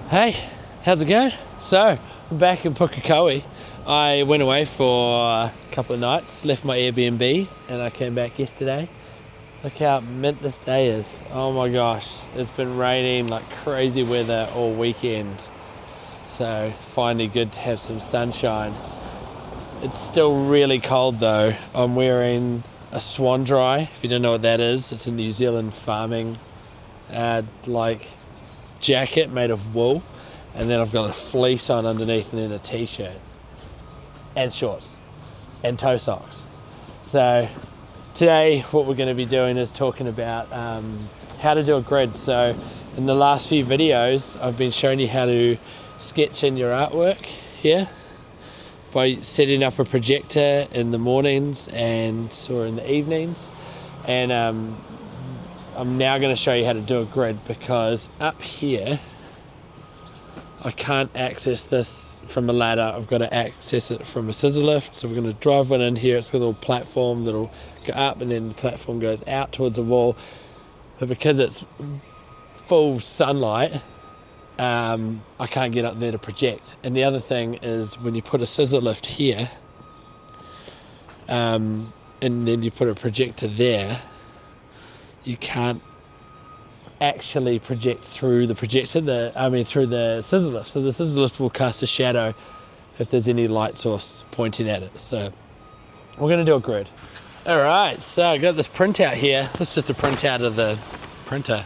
Hey, how's it going? So, I'm back in Pukekohe. I went away for a couple of nights, left my Airbnb, and I came back yesterday. Look how mint this day is. Oh my gosh, it's been raining like crazy weather all weekend. So, finally good to have some sunshine. It's still really cold though. I'm wearing a swan dry. If you don't know what that is, it's a New Zealand farming jacket made of wool, and then I've got a fleece on underneath, and then a t-shirt and shorts and toe socks. So today what we're going to be doing is talking about how to do a grid. So in the last few videos I've been showing you how to sketch in your artwork here by setting up a projector in the mornings or in the evenings, and I'm now going to show you how to do a grid, because up here I can't access this from a ladder. I've got to access it from a scissor lift. So we're going to drive one in here. It's got a little platform that'll go up, and then the platform goes out towards the wall. But because it's full sunlight, I can't get up there to project. And the other thing is, when you put a scissor lift here, and then you put a projector there, you can't actually project through the projector, through the scissor lift. So the scissor lift will cast a shadow if there's any light source pointing at it. So we're going to do a grid. All right, so I got this printout here. This is just a printout of the printer,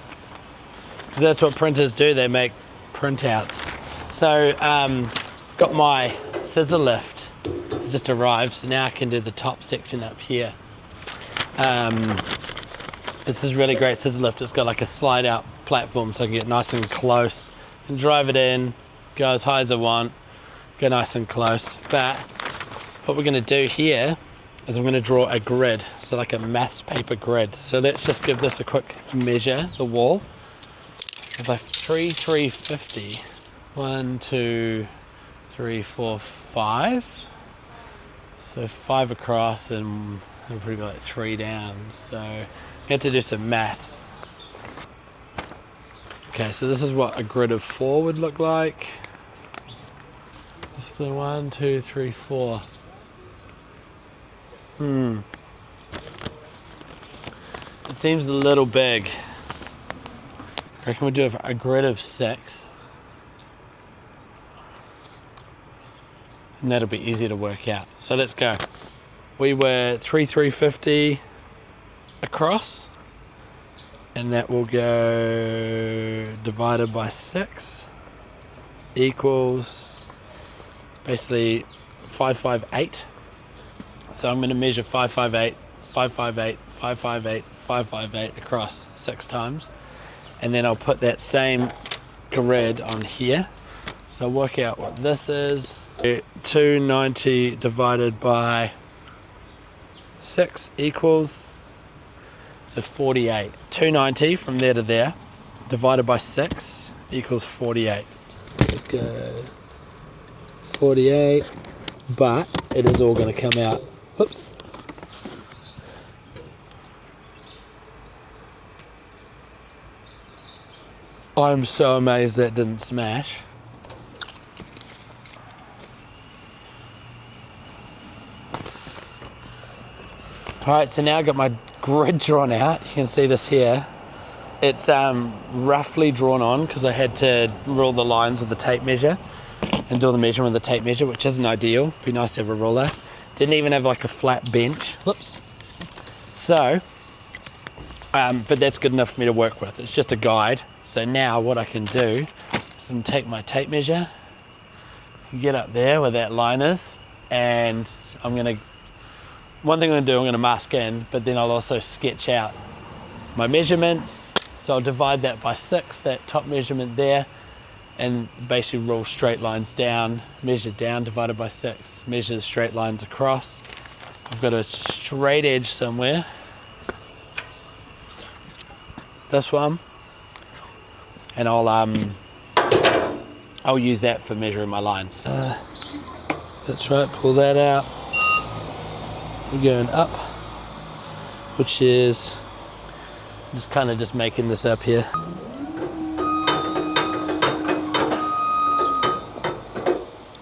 because that's what printers do. They make printouts. So I've got my scissor lift. It just arrived, so now I can do the top section up here. This is really great scissor lift. It's got like a slide out platform, so I can get nice and close and drive it in, go as high as I want, go nice and close. But what we're going to do here is I'm going to draw a grid, so like a maths paper grid. So let's just give this a quick measure, the wall. It's like 350. 1, 2, 3, 4, 5. So 5 across and probably like 3 down. So we have to do some maths. Okay, so this is what a grid of 4 would look like. Let's do 1, 2, 3, 4. It seems a little big. I reckon we'll do a grid of 6. And that'll be easier to work out. So let's go. We were 350 across, and that will go divided by 6 equals basically 558. So I'm going to measure 558, 558, 558, 558 across 6 times, and then I'll put that same grid on here. So I'll work out what this is. 290 divided by 6 equals, so 48. 290 from there to there divided by 6 equals 48. Let's go 48, but it is all going to come out. Whoops. I'm so amazed that didn't smash. Alright, so now I've got my grid drawn out. You can see this here. It's roughly drawn on, because I had to rule the lines with the tape measure and do the measurement with the tape measure, which isn't ideal. It'd be nice to have a ruler. Didn't even have like a flat bench. Whoops. So, but that's good enough for me to work with. It's just a guide. So now what I can do is take my tape measure, get up there where that line is, and one thing I'm going to do, I'm going to mask in, but then I'll also sketch out my measurements. So I'll divide that by 6, that top measurement there, and basically rule straight lines down, measure down, divided by 6, measure straight lines across. I've got a straight edge somewhere. This one. And I'll use that for measuring my lines. That's right, pull that out. We're going up, which is just making this up here.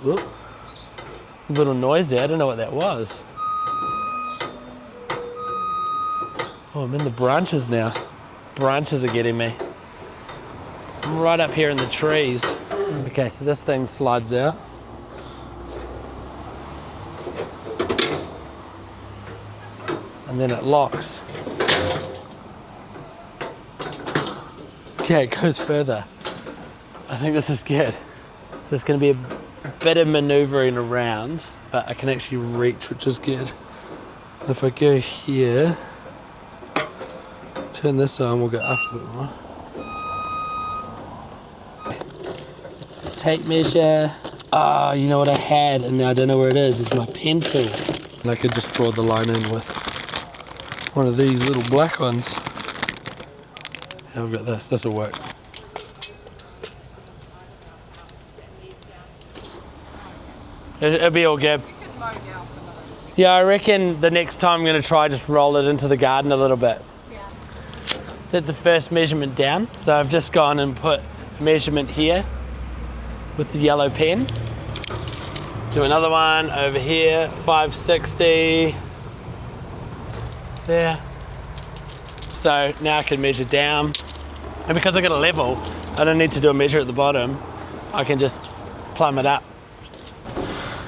Oop. Little noise there, I don't know what that was. Oh, I'm in the branches now. Branches are getting me. I'm right up here in the trees. Okay, so this thing slides out. And then it locks. Okay, it goes further. I think this is good. So it's going to be a bit of maneuvering around, but I can actually reach, which is good. If I go here, turn this on, we'll go up a bit more. Tape measure. Ah, you know what I had, and now I don't know where it is my pencil. And I could just draw the line in with one of these little black ones. Yeah, I've got this will work. It'll be all good. Yeah, I reckon the next time I'm going to try just roll it into the garden a little bit. Yeah. So that's the first measurement down. So I've just gone and put a measurement here with the yellow pen. Do another one over here, 560. There. So now I can measure down. And because I got a level, I don't need to do a measure at the bottom. I can just plumb it up.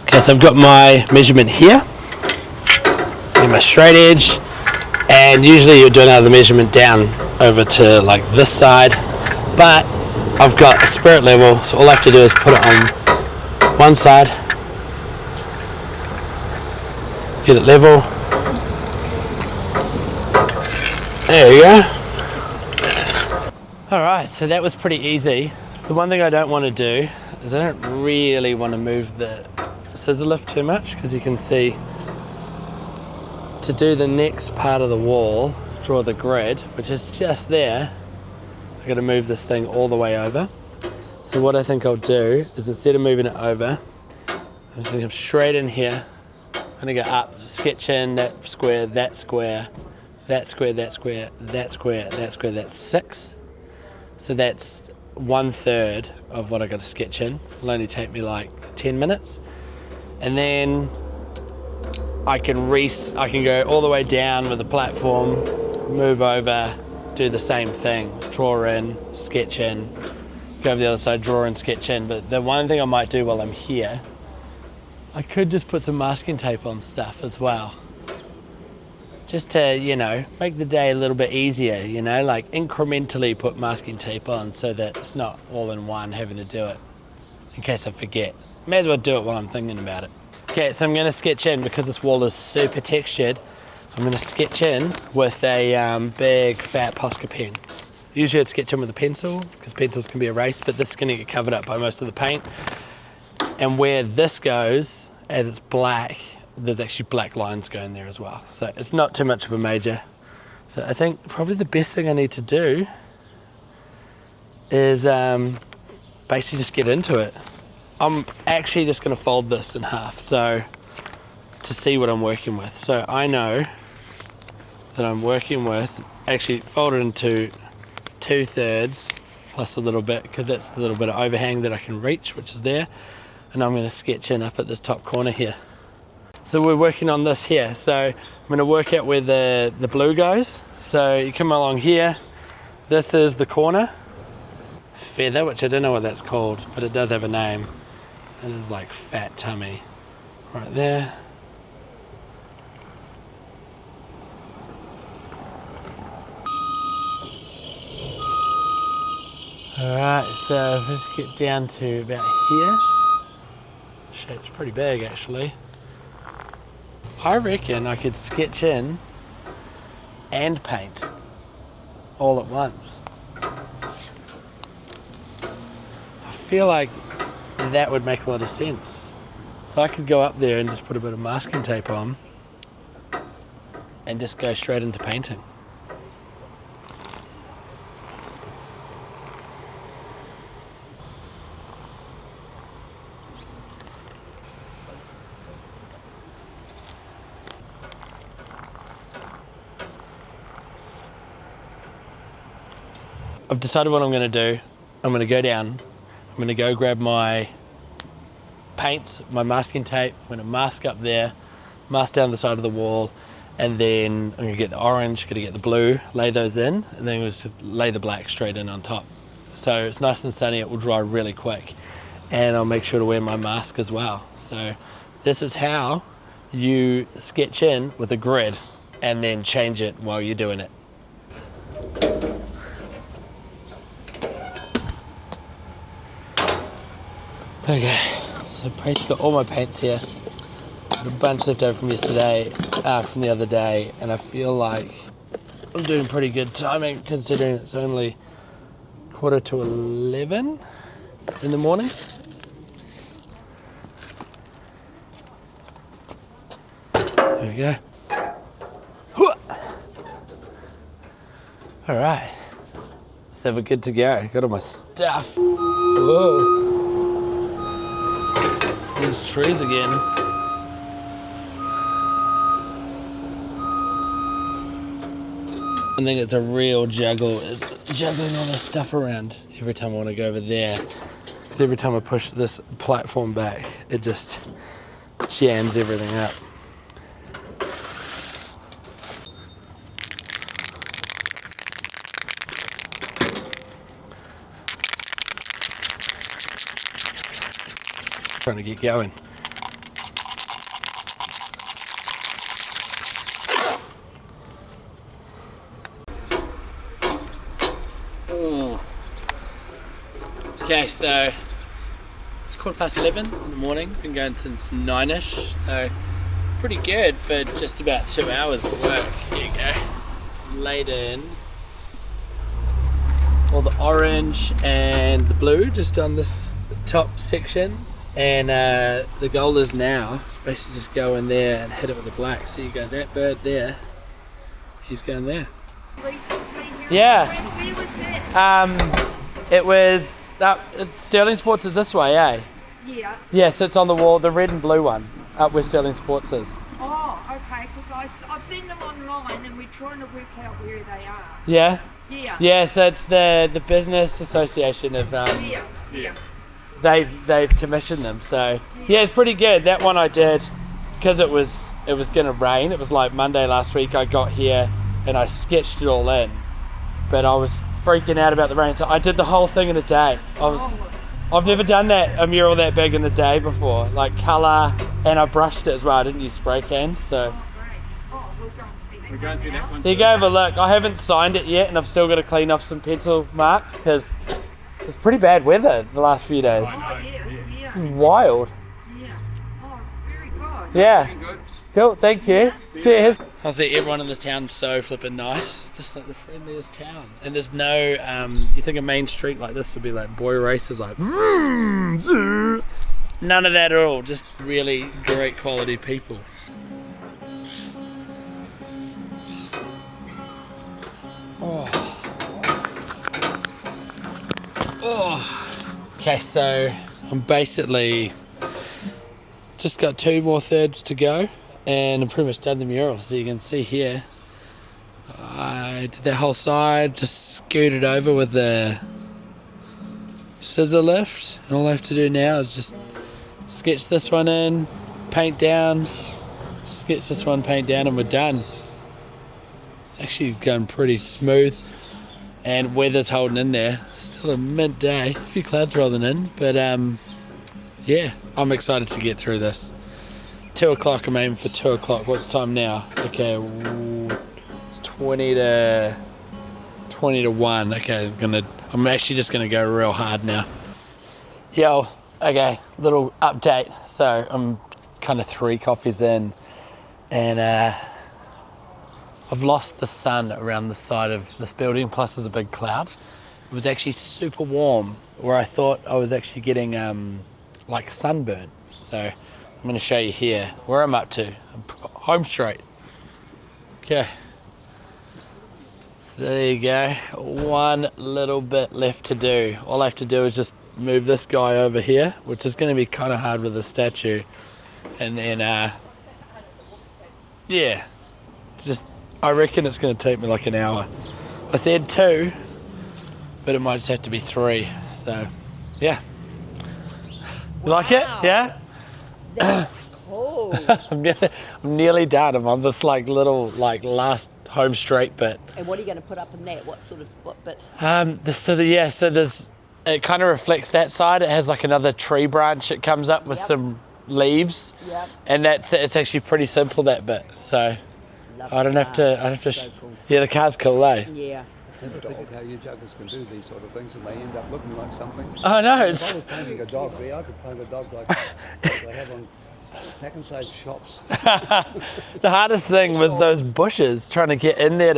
Okay, so I've got my measurement here, and my straight edge, and usually you'll do another measurement down over to like this side, but I've got a spirit level, so all I have to do is put it on one side, get it level. There you go. Alright, so that was pretty easy. The one thing I don't want to do is I don't really want to move the scissor lift too much, because you can see to do the next part of the wall, draw the grid, which is just there, I've got to move this thing all the way over. So what I think I'll do is, instead of moving it over, I'm just going to come straight in here. I'm going to go up, sketch in that square, that square, that square, that square, that square, that square, that's 6. So that's 1/3 of what I got to sketch in. It'll only take me like 10 minutes. And then I can go all the way down with the platform, move over, do the same thing, draw in, sketch in, go over the other side, draw in, sketch in. But the one thing I might do while I'm here, I could just put some masking tape on stuff as well. Just to, you know, make the day a little bit easier, you know, like incrementally put masking tape on so that it's not all in one having to do it in case I forget. May as well do it while I'm thinking about it. Okay, so I'm going to sketch in, because this wall is super textured, I'm going to sketch in with a big fat Posca pen. Usually I'd sketch in with a pencil, because pencils can be erased, but this is going to get covered up by most of the paint. And where this goes, as it's black, there's actually black lines going there as well. So it's not too much of a major. So I think probably the best thing I need to do is basically just get into it. I'm actually just going to fold this in half, so to see what I'm working with. So I know that I'm working with, actually fold it into 2/3 plus a little bit, because that's the little bit of overhang that I can reach, which is there. And I'm going to sketch in up at this top corner here. So we're working on this here. So I'm going to work out where the blue goes. So you come along here. This is the corner. Feather, which I don't know what that's called, but it does have a name. And it's like fat tummy right there. Alright, so if we just get down to about here. Shape's pretty big actually. I reckon I could sketch in and paint all at once. I feel like that would make a lot of sense. So I could go up there and just put a bit of masking tape on and just go straight into painting. I've decided what I'm going to do. I'm going to go down, I'm going to go grab my paint, my masking tape. I'm gonna mask up there, mask down the side of the wall, and then I'm gonna get the orange, gonna get the blue, lay those in, and then we'll just lay the black straight in on top. So it's nice and sunny, it will dry really quick. And I'll make sure to wear my mask as well. So this is how you sketch in with a grid and then change it while you're doing it. Okay, so basically got all my paints here. Got a bunch left over from yesterday, from the other day, and I feel like I'm doing pretty good timing considering it's only 11:15 in the morning. There we go. All right, so we're good to go. Got all my stuff. Whoa. These trees again. I think it's a real juggle. It's juggling all this stuff around every time I want to go over there. Because every time I push this platform back, it just jams everything up. Trying to get going. Okay, so it's 11:15 in the morning. Been going since 9ish, so pretty good for just about 2 hours of work. Here you go. Laid in all the orange and the blue just on this top section. And the goal is now basically just go in there and hit it with the black. So you got that bird there, he's going there. Yeah. Where was that? It was Sterling Sports is this way, eh? Yeah. Yeah, so it's on the wall, the red and blue one, up where Sterling Sports is. Oh, okay, because I've seen them online and we're trying to work out where they are. Yeah? Yeah. Yeah, so it's the Business Association of Yeah. they've commissioned them, so yeah, it's pretty good. That one I did because it was gonna rain. It was like Monday last week. I got here and I sketched it all in, but I was freaking out about the rain, so I did the whole thing in a day. I've never done a mural that big in a day before, like colour, and I brushed it as well. I didn't use spray cans, so. We're going to see that one. There you go, have a look. I haven't signed it yet, and I've still got to clean off some pencil marks because it's pretty bad weather the last few days. Oh, yeah. Wild. Yeah. Oh, very good. Yeah. Cool, thank you. Cheers. I see everyone in this town's so flippin' nice. Just like the friendliest town. And there's no, you think a main street like this would be like boy races, like none of that at all. Just really great quality people. Okay, so I'm basically just got 2 more thirds to go and I'm pretty much done the mural. So you can see here, I did that whole side, just scooted over with the scissor lift, and all I have to do now is just sketch this one in, paint down, sketch this one, paint down, and we're done. It's actually going pretty smooth. And weather's holding in there. Still a mint day. A few clouds rolling in, but yeah, I'm excited to get through this. 2 o'clock, I'm aiming for 2 o'clock. What's the time now? Okay, it's 20 to 1. Okay, I'm actually just gonna go real hard now. Yo, okay, little update. So I'm kind of 3 coffees in, and I've lost the sun around the side of this building, plus there's a big cloud. It was actually super warm, where I thought I was actually getting like sunburn. So I'm gonna show you here where I'm up to. I'm home straight. Okay. So there you go, one little bit left to do. All I have to do is just move this guy over here, which is gonna be kind of hard with the statue. And then, yeah, just, I reckon it's going to take me like an hour. I said 2, but it might just have to be 3. So, yeah. You like it? Yeah? That's cool. I'm nearly done. I'm on this like little like last home straight bit. And what are you going to put up in that? What bit? So there's it kind of reflects that side. It has like another tree branch. It comes up with Yep. some leaves, Yep. and it's actually pretty simple, that bit. So Love I don't the have to. car. I don't have to. So cool. Yeah, the car's cool, eh? Yeah. Never figured how you juggers can do these sort of things and they end up looking like something. Oh no, If I it's was painting a dog, I could paint a dog like they have on pack and save shops. the hardest thing was those bushes. Trying to get in there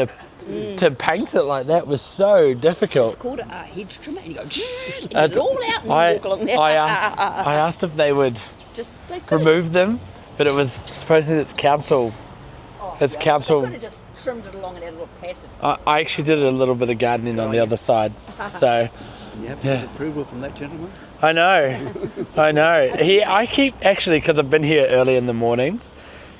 to paint it like that was so difficult. It's called a hedge trimmer, and you go, get It's- it all out and I walk along there. I asked if they would They could remove them, but it was supposedly it's council. It's council. They could have just trimmed it along in that little passage. I actually did a little bit of gardening on the other side, so And you have to get approval from that gentleman. I know. I keep actually, because I've been here early in the mornings,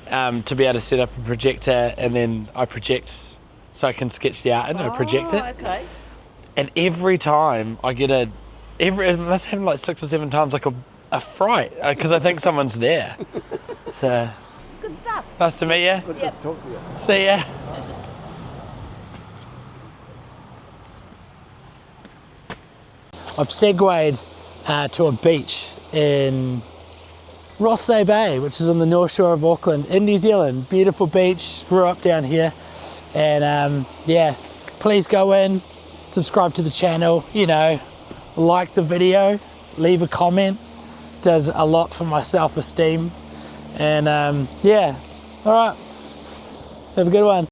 to be able to set up a projector, and then I project so I can sketch the art and I project it. Okay. And every time I get it must happen like 6 or 7 times, like a fright, because I think someone's there. So Good stuff. nice to meet you. Good Yep. to talk to you. See ya. I've segued to a beach in Rothsay Bay, which is on the north shore of Auckland in New Zealand. Beautiful beach, grew up down here. And yeah, please go in, subscribe to the channel, like the video, leave a comment. Does a lot for my self-esteem. And yeah, all right, have a good one.